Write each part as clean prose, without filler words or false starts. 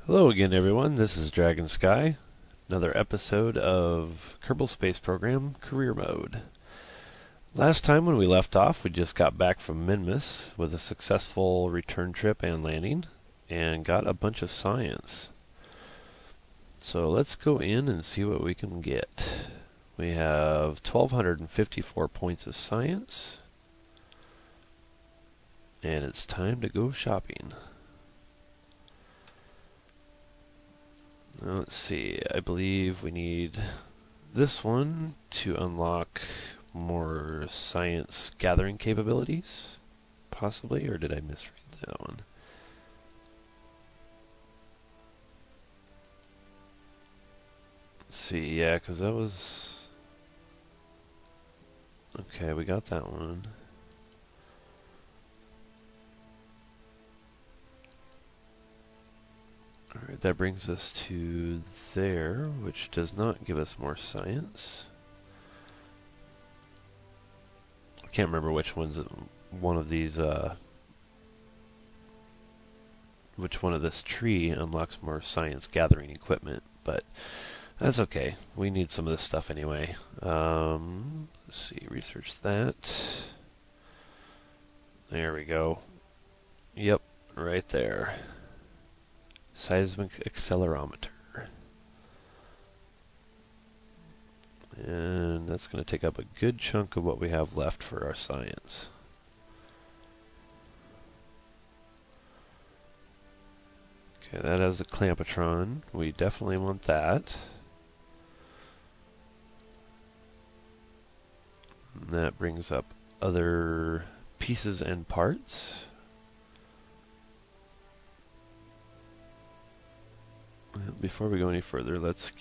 Hello again, everyone. This is Dragon Sky. Another episode of Kerbal Space Program Career Mode. Last time when we left off, we just got back from Minmus with a successful return trip and landing, and got a bunch of science. So let's go in and see what we can get. We have 1,254 points of science, and it's time to go shopping. Let's see, I believe we need this one to unlock more science gathering capabilities, possibly, or did I misread that one? Let's see, yeah, because that was... Okay, we got that one. Alright, that brings us to there, which does not give us more science. I can't remember which one's one of these, which one of this tree unlocks more science gathering equipment, but that's okay. We need some of this stuff anyway. Let's see, research that. There we go. Yep, right there. Seismic accelerometer. And that's going to take up a good chunk of what we have left for our science. Okay, that has the clampetron. We definitely want that. And that brings up other pieces and parts. Before we go any further, let's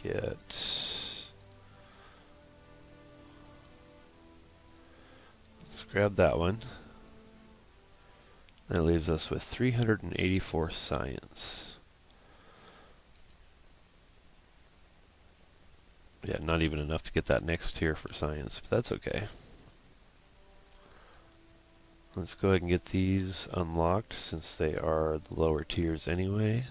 grab that one. That leaves us with 384 science. Yeah, not even enough to get that next tier for science, but that's okay. Let's go ahead and get these unlocked since they are the lower tiers anyway.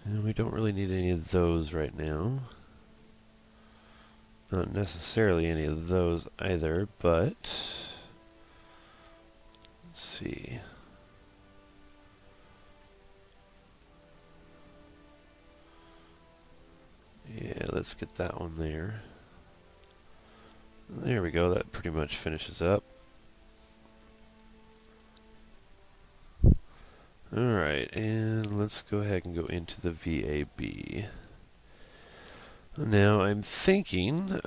And we don't really need any of those right now. Not necessarily any of those either, but let's see. Yeah, let's get that one there. There we go, that pretty much finishes up. Alright, and let's go ahead and go into the VAB. Now I'm thinking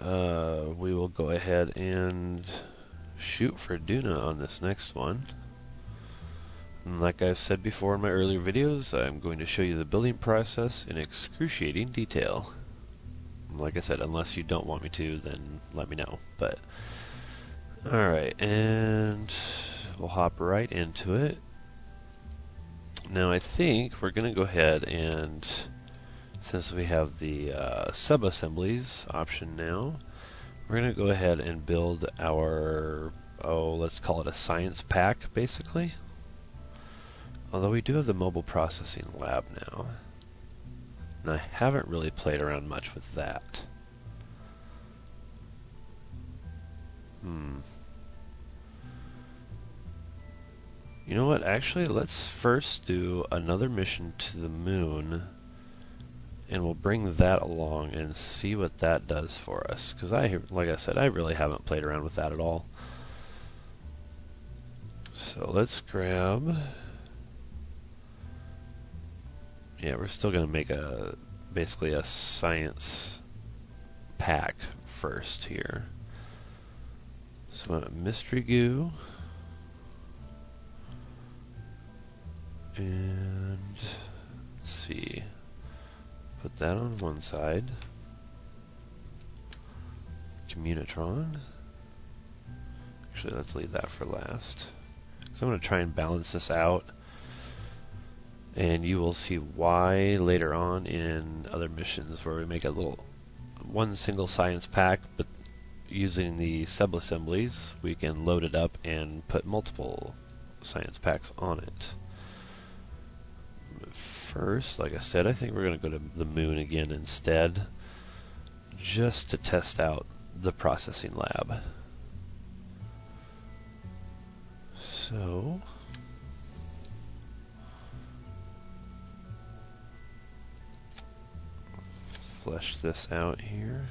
we will go ahead and shoot for Duna on this next one. And like I've said before in my earlier videos, I'm going to show you the building process in excruciating detail. Like I said, unless you don't want me to, then let me know. But alright, and we'll hop right into it. Now I think we're going to go ahead and, since we have the sub-assemblies option now, we're going to go ahead and build our, let's call it a science pack, basically. Although we do have the mobile processing lab now. And I haven't really played around much with that. You know what, actually, let's first do another mission to the moon, and we'll bring that along and see what that does for us. Because like I said, I really haven't played around with that at all. So let's grab... Yeah, we're still going to make basically a science pack first here. So mystery goo. And let's see, put that on one side. Communitron. Actually, let's leave that for last. So I'm going to try and balance this out, and you will see why later on in other missions where we make one single science pack, but using the sub-assemblies we can load it up and put multiple science packs on it. But first, like I said, I think we're going to go to the moon again instead, just to test out the processing lab. So flesh this out here.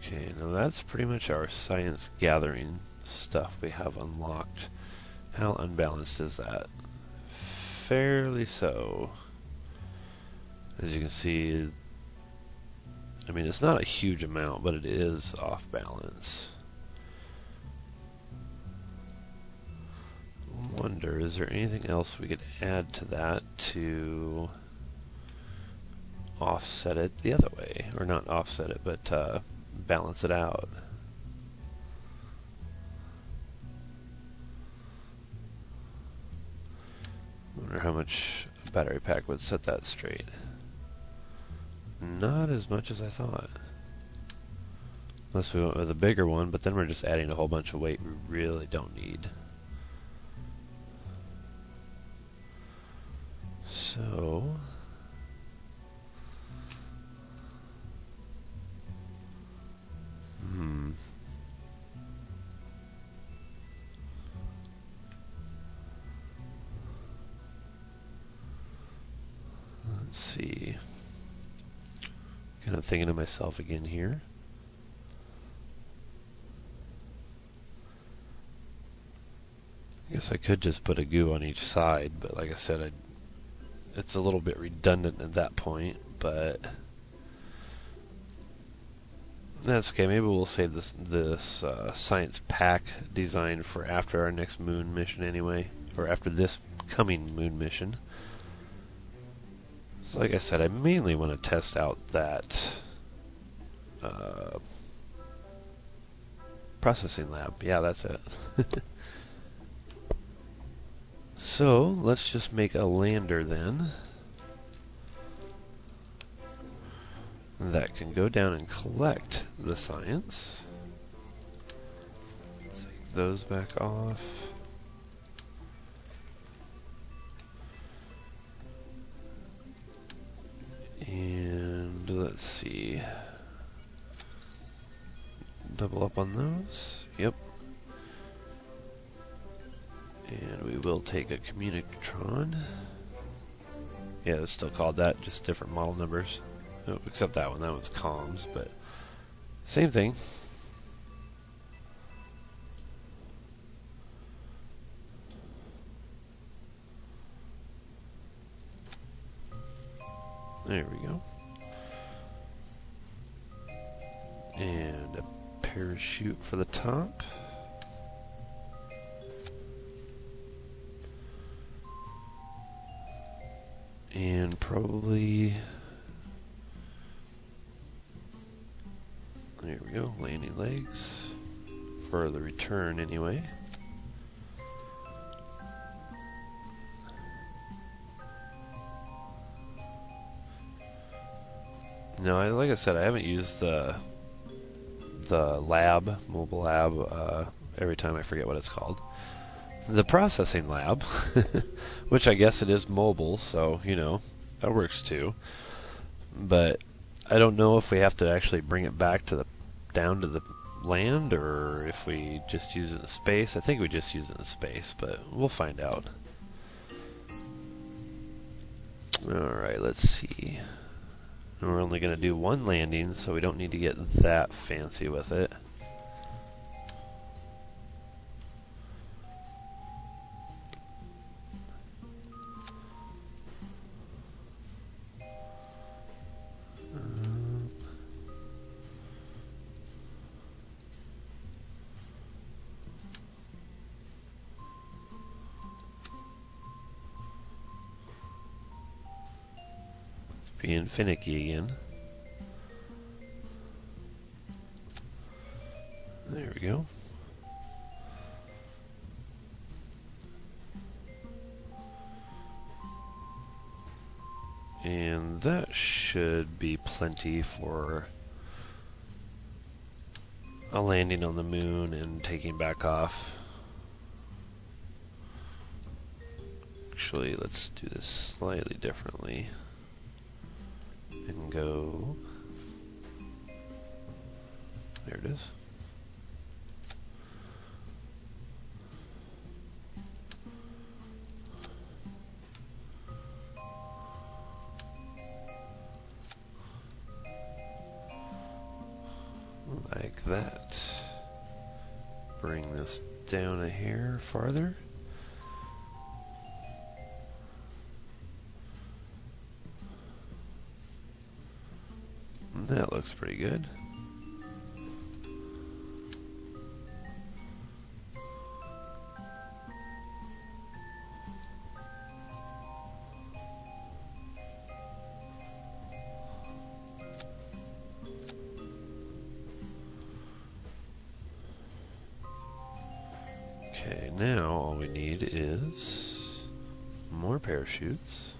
Okay, now that's pretty much our science gathering stuff we have unlocked. How unbalanced is that? Fairly so. As you can see, I mean, it's not a huge amount, but it is off balance. I wonder, is there anything else we could add to that to offset it the other way? Or not offset it, but balance it out. I wonder how much a battery pack would set that straight. Not as much as I thought. Unless we went with a bigger one, but then we're just adding a whole bunch of weight we really don't need. So let's see. Kind of thinking to myself again here. I guess I could just put a goo on each side, but like I said, it's a little bit redundant at that point, but that's okay. Maybe we'll save this science pack design for after our next moon mission anyway, or after this coming moon mission. So like I said, I mainly want to test out that processing lab. Yeah, that's it. So let's just make a lander then that can go down and collect the science. Take those back off. And let's see. Double up on those. Yep. And we will take a communicatron. Yeah, it's still called that, just different model numbers. Oh, except that one's comms, but same thing. There we go. And a parachute for the top. And probably, there we go, landing legs for the return anyway. Now, like I said, I haven't used the lab, mobile lab, every time I forget what it's called. The processing lab, which I guess it is mobile, so, you know, that works too. But I don't know if we have to actually bring it back to down to the land, or if we just use it in space. I think we just use it in space, but we'll find out. Alright, let's see. We're only going to do one landing, so we don't need to get that fancy with it. Being finicky again. There we go. And that should be plenty for a landing on the moon and taking back off. Actually, let's do this slightly differently and go. There it is. Like that. Bring this down a hair farther. That looks pretty good. Okay, now all we need is more parachutes.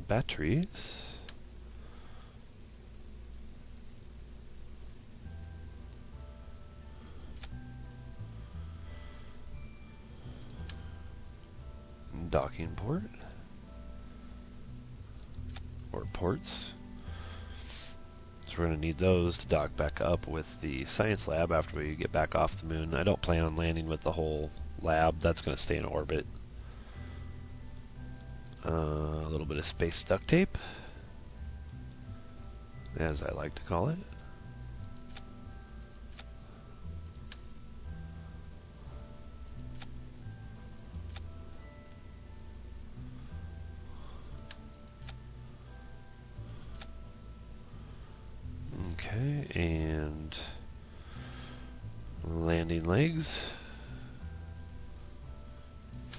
Batteries. Docking port. Or ports. So we're going to need those to dock back up with the science lab after we get back off the moon. I don't plan on landing with the whole lab. That's going to stay in orbit. A little bit of space duct tape, as I like to call it. Okay, and landing legs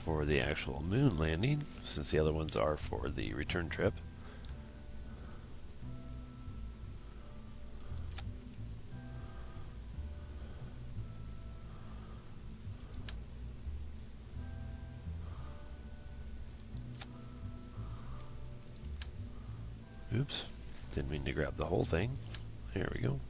for the actual moon landing, since the other ones are for the return trip. Oops, didn't mean to grab the whole thing. There we go.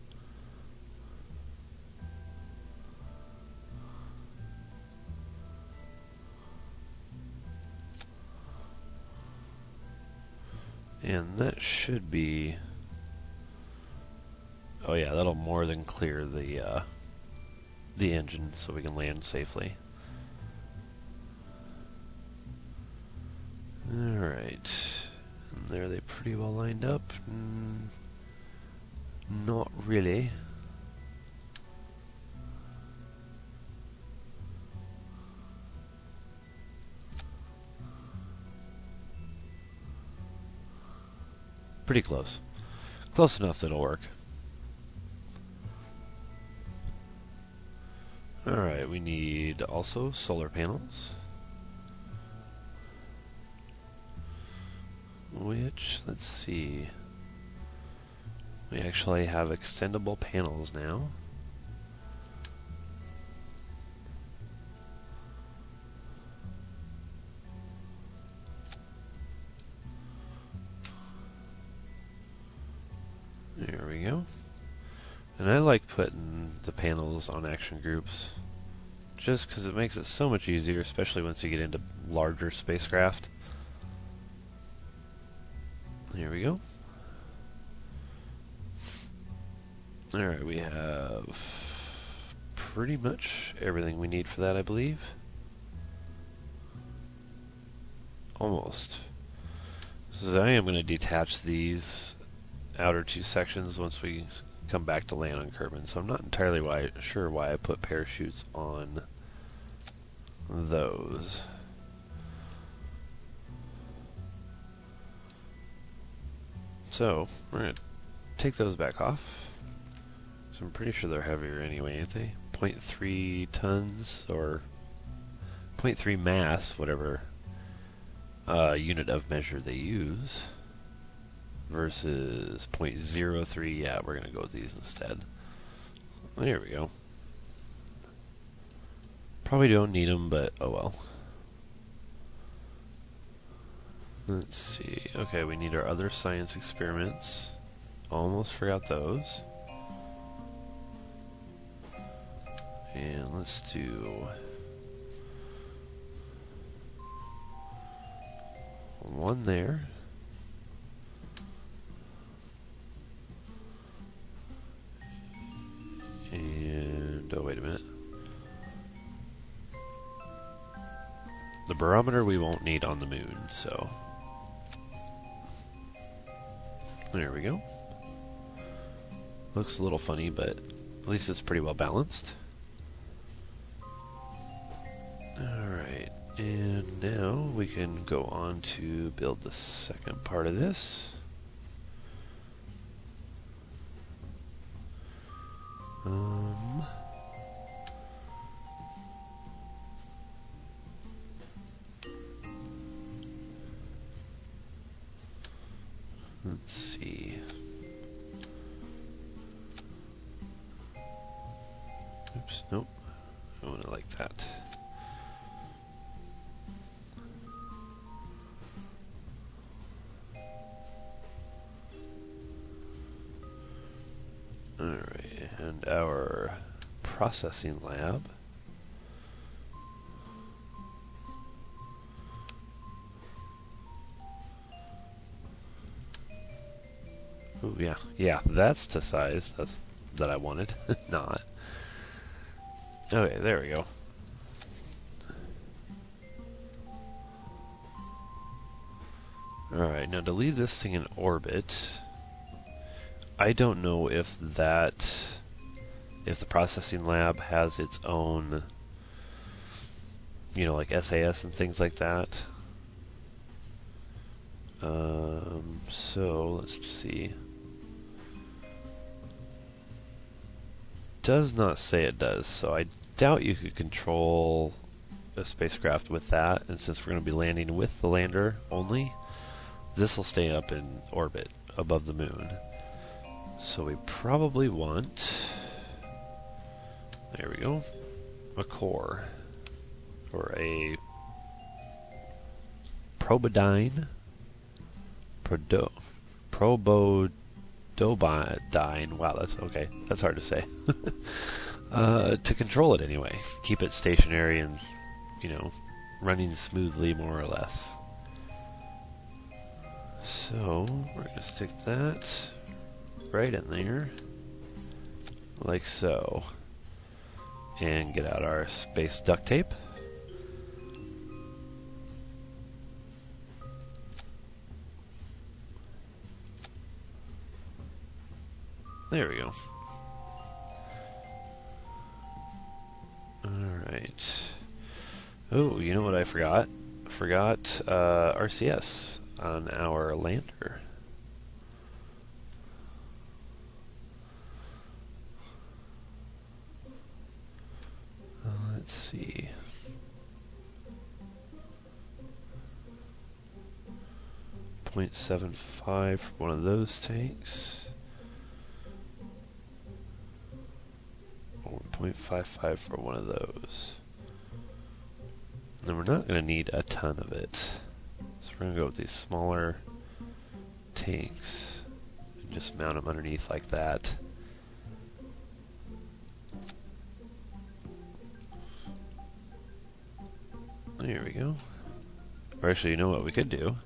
And that should be, oh yeah, that'll more than clear the engine so we can land safely. Alright, and there they pretty well lined up. Not really. Pretty close. Close enough that it'll work. Alright, we need also solar panels. Which, let's see. We actually have extendable panels now. There we go. And I like putting the panels on action groups just because it makes it so much easier, especially once you get into larger spacecraft. Here we go. Alright, we have pretty much everything we need for that, I believe. Almost. So I am going to detach these outer two sections once we come back to land on Kerbin, so I'm not entirely sure why I put parachutes on those. So, we're going to take those back off. So I'm pretty sure they're heavier anyway, aren't they? 0.3 tons, or 0.3 mass, whatever unit of measure they use. versus 0.03. Yeah, we're gonna go with these instead. There we go. Probably don't need them, but oh well. Let's see. Okay, we need our other science experiments. Almost forgot those. And let's do one there. And oh, wait a minute. The barometer we won't need on the moon, so there we go. Looks a little funny, but at least it's pretty well balanced. Alright, and now we can go on to build the second part of this. Let's see. Oops, nope. I want it like that. Alright, and our processing lab. Ooh, yeah, that's the size that I wanted. Not. Okay, there we go. Alright, now to leave this thing in orbit, I don't know if the processing lab has its own, like SAS and things like that. So let's see. Does not say it does, so I doubt you could control a spacecraft with that, and since we're going to be landing with the lander only, this will stay up in orbit above the moon. So we probably want, there we go, a core, or a probodine, probodine, wow, that's okay, that's hard to say, to control it anyway, keep it stationary and, running smoothly more or less. So, we're going to stick that right in there, like so, and get out our space duct tape. There we go. Alright. Oh, you know what I forgot? I forgot RCS on our lander. Let's see. .75 for one of those tanks. Or 0.55 for one of those. And we're not going to need a ton of it. So we're going to go with these smaller tanks and just mount them underneath like that. There we go. Or actually, you know what we could do?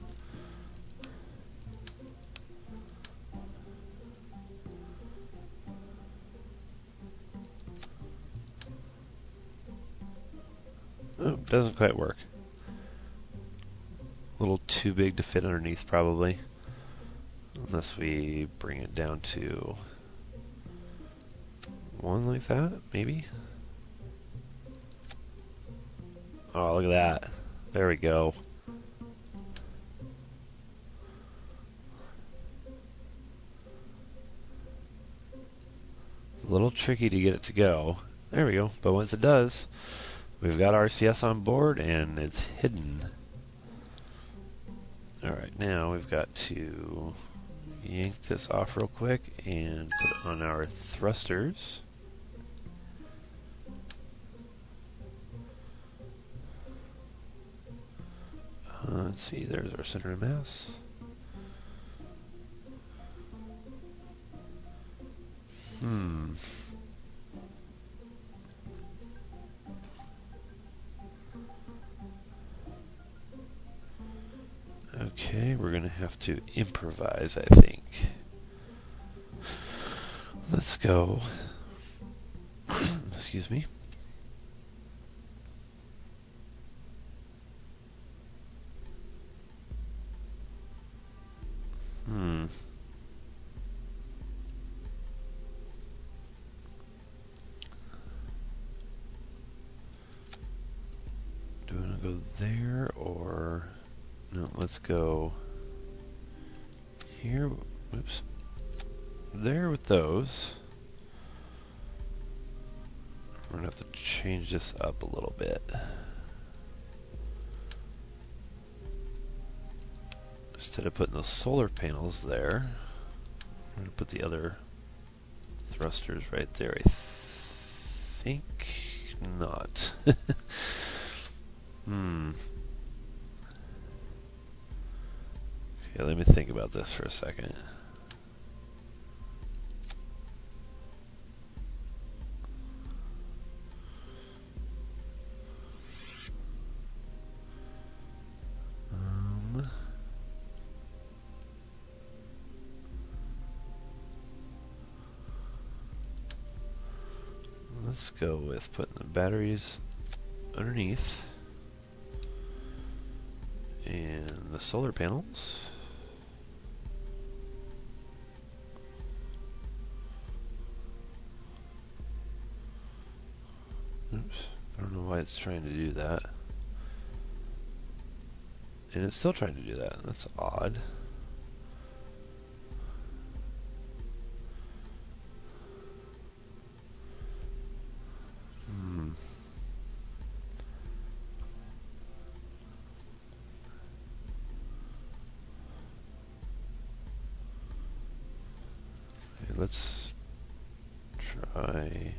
Oh, doesn't quite work. A little too big to fit underneath, probably. Unless we bring it down to one like that, maybe? Oh, look at that. There we go. It's a little tricky to get it to go. There we go. But once it does, we've got RCS on board and it's hidden. Alright, now we've got to yank this off real quick and put it on our thrusters. Let's see, there's our center of mass. Okay, we're gonna have to improvise, I think. Let's go. Excuse me. Do we want to go there or no? Let's go here. Oops. There with those. We're gonna have to change this up a little bit. Instead of putting those solar panels there, I'm gonna put the other thrusters right there. I think not. Okay, let me think about this for a second. Let's go with putting the batteries underneath and the solar panels. Oops, I don't know why it's trying to do that. And it's still trying to do that. That's odd. Okay, let's try.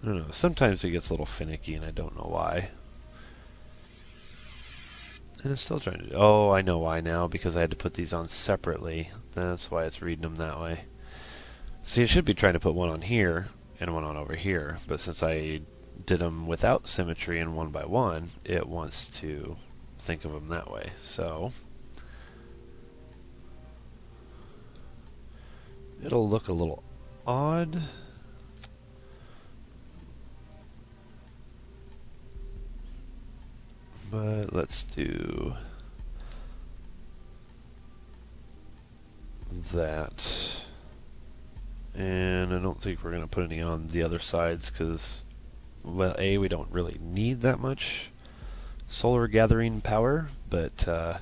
I don't know, sometimes it gets a little finicky and I don't know why. And it's still trying to do. Oh, I know why now, because I had to put these on separately. That's why it's reading them that way. See, it should be trying to put one on here and one on over here, but since I did them without symmetry and one by one, it wants to think of them that way. So it'll look a little odd. But let's do that. And I don't think we're going to put any on the other sides because, well, A, we don't really need that much solar gathering power, but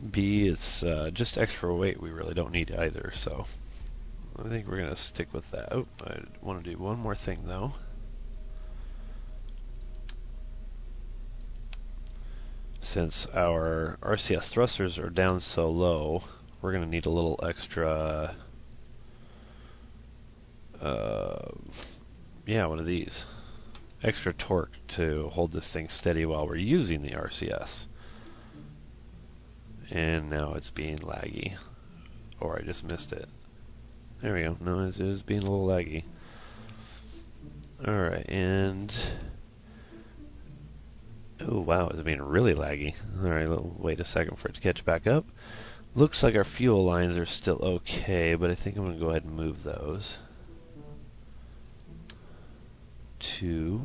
B, it's just extra weight we really don't need either, so I think we're going to stick with that. Oh, I want to do one more thing though. Since our RCS thrusters are down so low, we're going to need a little extra, one of these. Extra torque to hold this thing steady while we're using the RCS. And now it's being laggy. Or I just missed it. There we go. No, it is being a little laggy. Alright, and oh wow, it's being really laggy. Alright, wait a second for it to catch back up. Looks like our fuel lines are still okay, but I think I'm going to go ahead and move those to...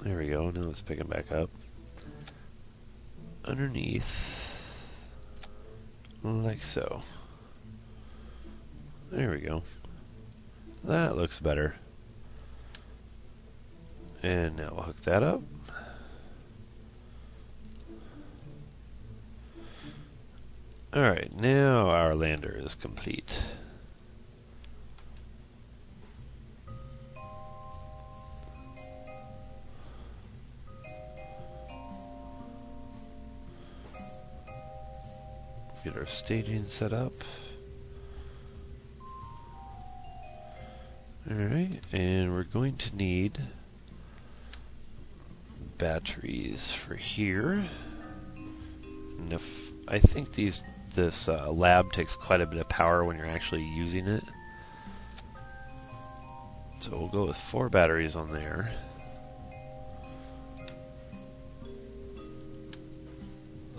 There we go, now it's picking back up. Underneath, like so. There we go. That looks better. And now we'll hook that up. Alright, now our lander is complete. get our staging set up. Alright, and we're going to need batteries for here. And if I think this lab takes quite a bit of power when you're actually using it. So we'll go with 4 batteries on there.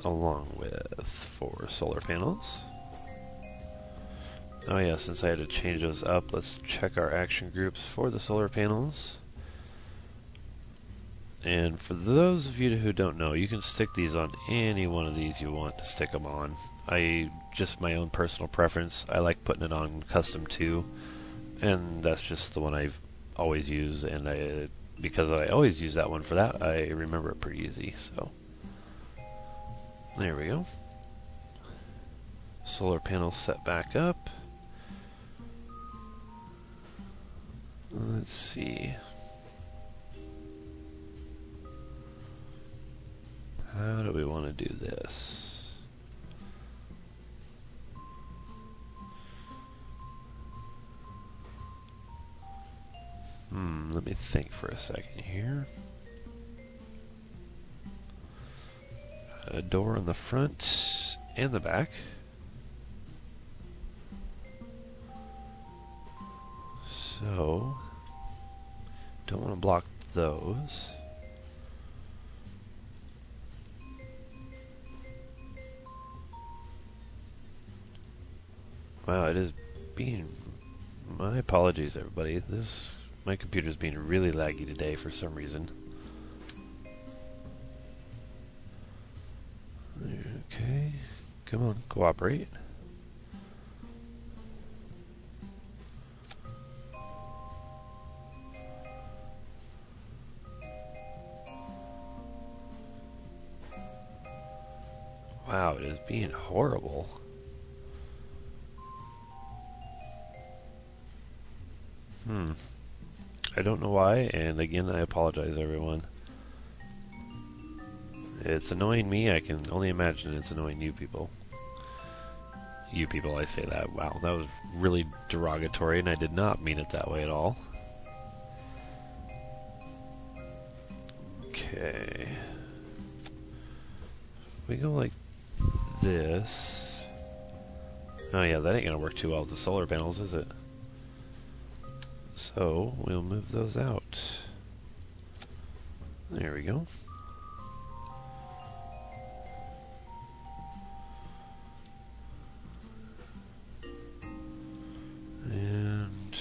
Along with 4 solar panels. Oh yeah, since I had to change those up, let's check our action groups for the solar panels. And for those of you who don't know, you can stick these on any one of these you want to stick them on. Just my own personal preference, I like putting it on custom 2, and that's just the one I've always used, and because I always use that one for that, I remember it pretty easy. So there we go. Solar panel set back up. Let's see. How do we want to do this? Let me think for a second here. A door on the front and the back. So, don't want to block those. Wow, it is being... My apologies, everybody. My computer's being really laggy today for some reason. Okay, come on, cooperate. Wow, it is being horrible. I don't know why, and again, I apologize, everyone. It's annoying me. I can only imagine it's annoying you people. You people, I say that. Wow, that was really derogatory, and I did not mean it that way at all. Okay. We go like this. Oh yeah, that ain't gonna work too well with the solar panels, is it? So, we'll move those out. There we go. And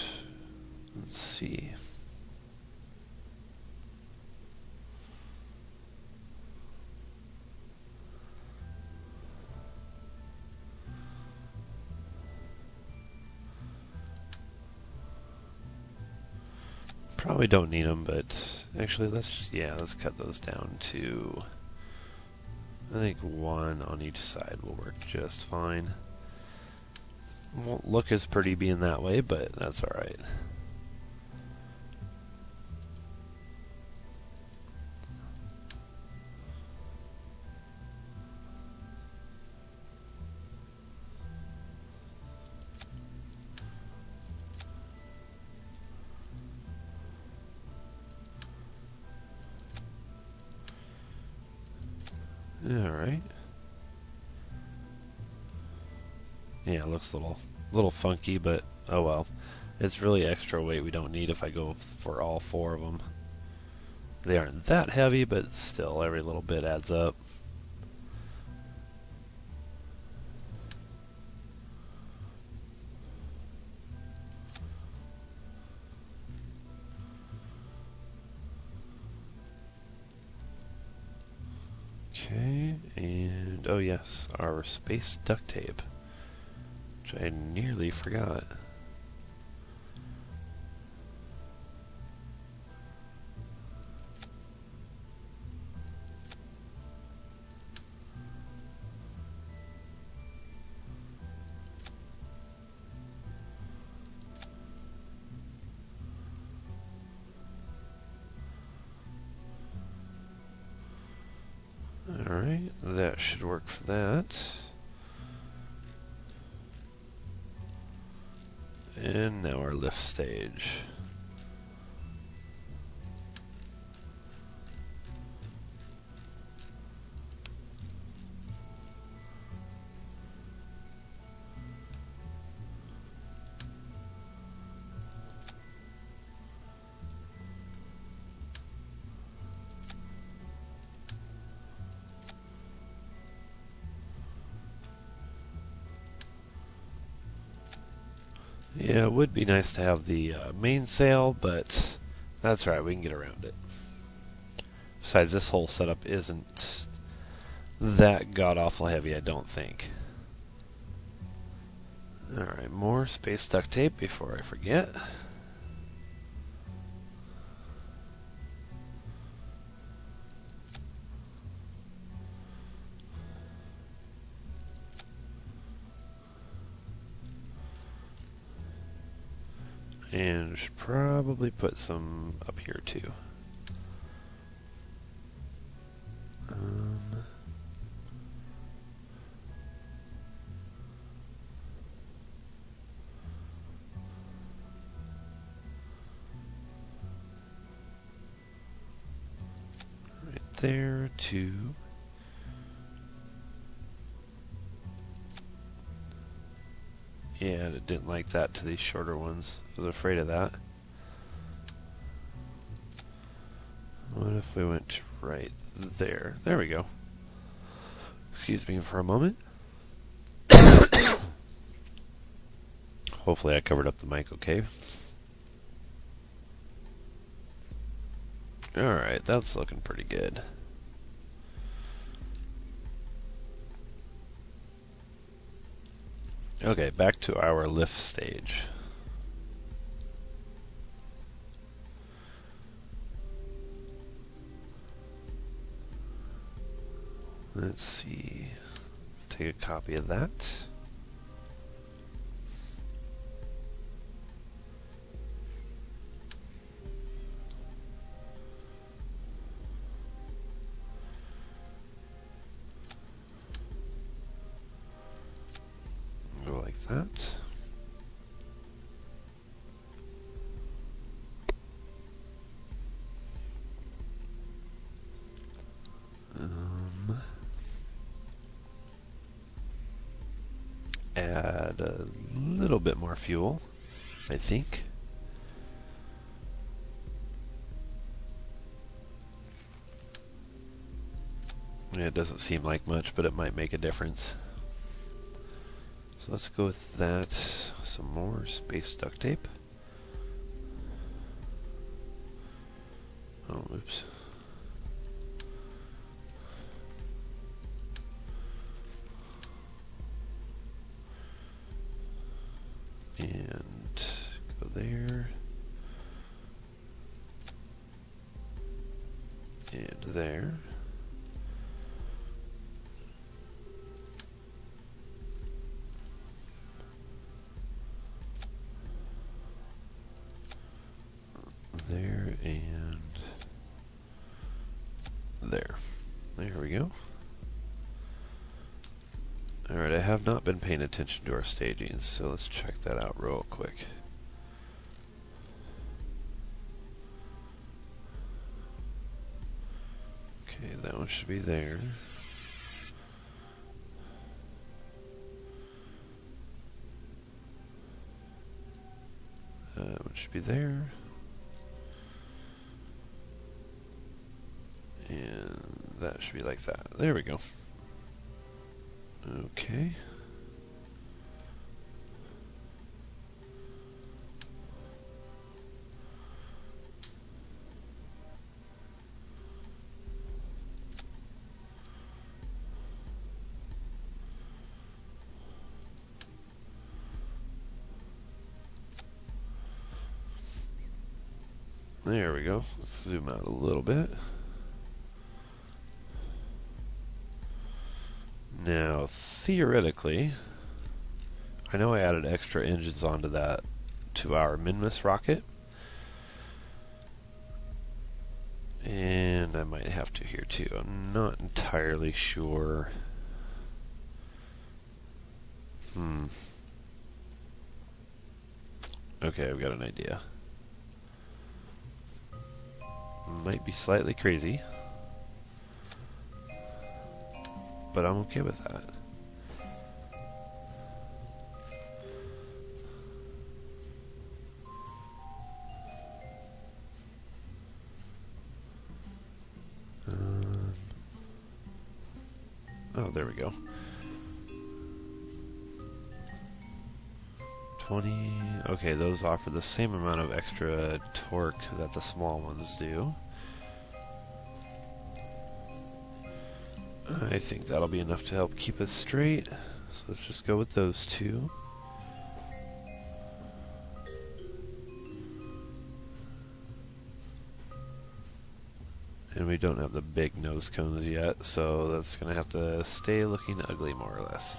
let's see. Probably don't need them, but actually let's cut those down to, I think 1 on each side will work just fine. Won't look as pretty being that way, but that's alright. Alright. Yeah, it looks a little funky, but oh well. It's really extra weight we don't need if I go for all 4 of them. They aren't that heavy, but still, every little bit adds up. Okay, and oh yes, our space duct tape, which I nearly forgot. Alright, that should work for that. And now our lift stage. Yeah, it would be nice to have the mainsail, but that's right, we can get around it. Besides, this whole setup isn't that god-awful heavy, I don't think. Alright, more space duct tape before I forget. And should probably put some up here too. Right there, too. Yeah, it didn't like that to these shorter ones. I was afraid of that. What if we went right there? There we go. Excuse me for a moment. Hopefully I covered up the mic okay. Alright, that's looking pretty good. Okay, back to our lift stage. Let's see. Take a copy of that. Go like that. Add a little bit more fuel, I think. Yeah, it doesn't seem like much, but it might make a difference. So let's go with that. Some more space duct tape. Oh, oops. And go there. And there. There and there. There we go. Alright, I have not been paying attention to our staging, so let's check that out real quick. Okay, that one should be there. That one should be there. And that should be like that. There we go. Okay. There we go. Let's zoom out a little bit. Now, theoretically, I know I added extra engines onto that 2-hour Minmus rocket. And I might have to here too. I'm not entirely sure. Okay, I've got an idea. Might be slightly crazy, but I'm okay with that. Oh, there we go. 20. Okay, those offer the same amount of extra torque that the small ones do. I think that'll be enough to help keep us straight. So let's just go with those two. And we don't have the big nose cones yet, so that's going to have to stay looking ugly more or less.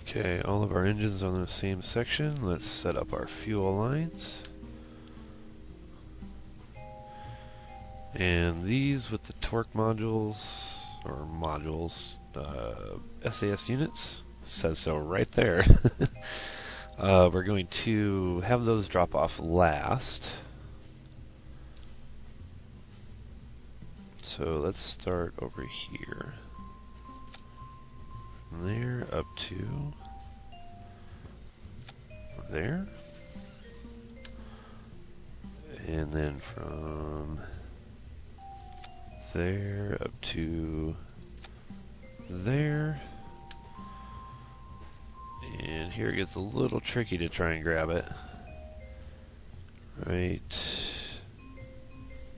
Okay, all of our engines on the same section. Let's set up our fuel lines. And these with the torque modules, or modules, SAS units, says so right there. We're going to have those drop off last. So let's start over here. From there up to there. And then from there up to there. And here it gets a little tricky to try and grab it. Right.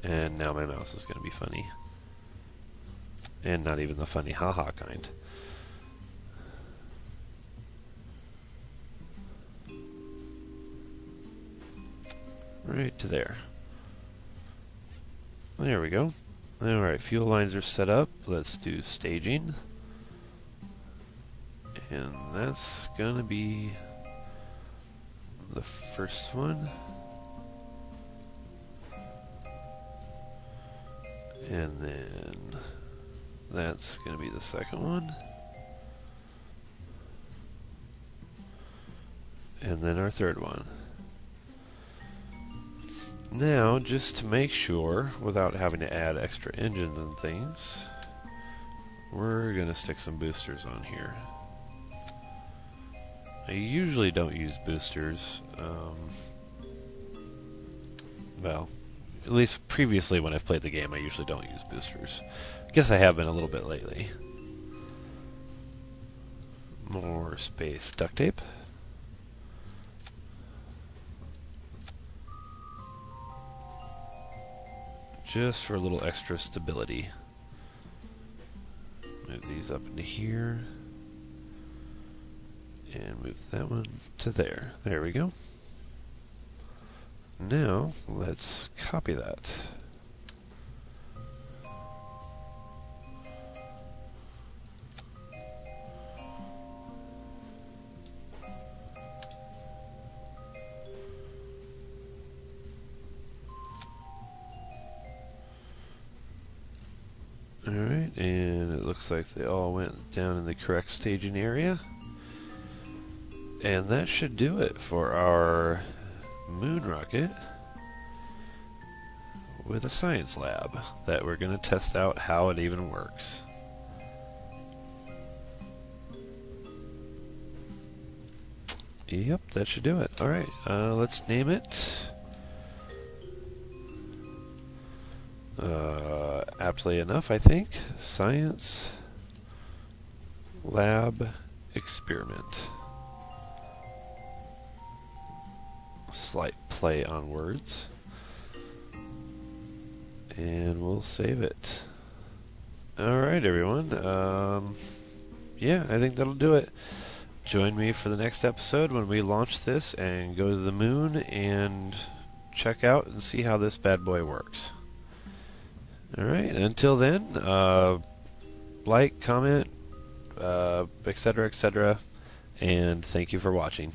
And now my mouse is going to be funny. And not even the funny haha kind. Right to there. There we go. Alright, fuel lines are set up. Let's do staging. And that's gonna be the first one. And then that's gonna be the second one. And then our third one. Now, just to make sure, without having to add extra engines and things, we're gonna stick some boosters on here. I usually don't use boosters. Well, at least previously when I've played the game, I usually don't use boosters. I guess I have been a little bit lately. More space duct tape. Just for a little extra stability. Move these up into here. And move that one to there. There we go. Now, let's copy that. Alright, and it looks like they all went down in the correct staging area. And that should do it for our moon rocket with a science lab that we're going to test out how it even works. Yep, that should do it. Alright, let's name it aptly enough, I think, Science Lab Experiment. Slight play on words. And we'll save it. Alright, everyone. Yeah, I think that'll do it. Join me for the next episode when we launch this and go to the moon and check out and see how this bad boy works. Alright, until then, like, comment, etc., etc., and thank you for watching.